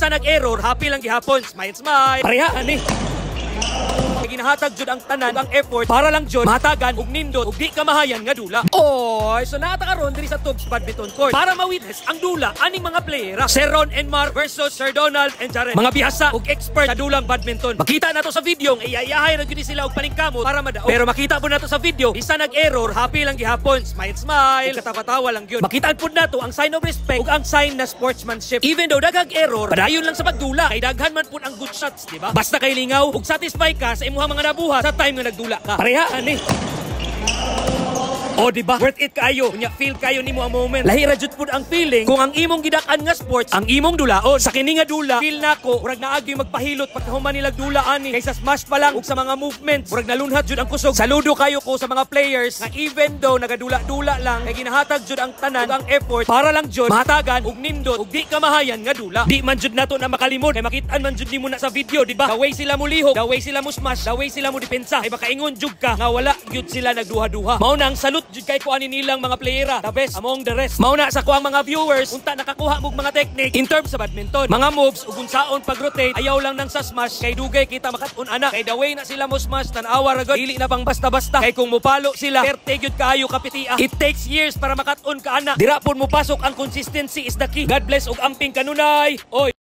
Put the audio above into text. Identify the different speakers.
Speaker 1: Bisan nag-error, happy lang gihapon. Smile, smile. Pareha, ani. Ginahatag jud ang tanan ang effort para lang jud mahatagan og nindot ug di kamahayan nga dula. Oy, so naata karon diri sa Tubbs Badminton Court para ma-witness ang dula aning mga playera. Sir Ron and Mar versus Sir Donald and Jared. Mga bihasa ug expert sa dulang badminton. Makita nato sa video nga iyayahay ra gyud sila og paningkamot para madaog. Pero makita po nato sa video, isa nag-error, happy lang gihapon. Smile, smile. Katawa-tawa lang gyud. Makitaan pud nato ang sign of respect ug ang sign na sportsmanship. Even though daghang error, padayon lang sa pagdula kay daghan man pud ang good shots, di ba? Basta kay lingaw ug satisfy ka sa imuhang mga nabuhat sa time nga nagdula ka. Pareha, ani. O diba? Worth it kayo. Kunya feel kayo nimo ang moment. Lahi ra jud pud ang feeling kung ang imong gidak-an nga sports ang imong dulaon. Sa kini nga dula, feel nako urag naagi magpahilot pagkahuman nila dula ani. Kaysa smash pa lang ug sa mga movements, urag nalunhat jud ang kusog. Saludo kayo ko sa mga players na even though nagadula-dula lang, kay ginahatag jud ang tanan ang effort para lang jud mahatagan ug nindot ug di kamahayan nga dula. Di man jud nato na makalimot kay makit-an man jud nimo na sa video, di ba? The way sila mo lihok, the way sila mo smash, the way sila mo depensa, ay makaingon jud ka nga wala jud sila nagduha-duha. Mao na ang salute jud kay ko ani nilang mga playera, the best among the rest. Mao na sa kuang mga viewers unta nakakuha mo mga technique in terms sa badminton. Mga moves ug unsaon pag-rotate, ayaw lang nang sa smash kay dugay kita makatun ana. Kay the way na sila mo smash tan-awa ra gud, dili na pang basta-basta. Kay kung mopalo sila, perte gyud kaayo kapitia. It takes years para makatun ka ana. Dira pud mo pasok ang consistency is the key. God bless ug amping kanunay. Oy.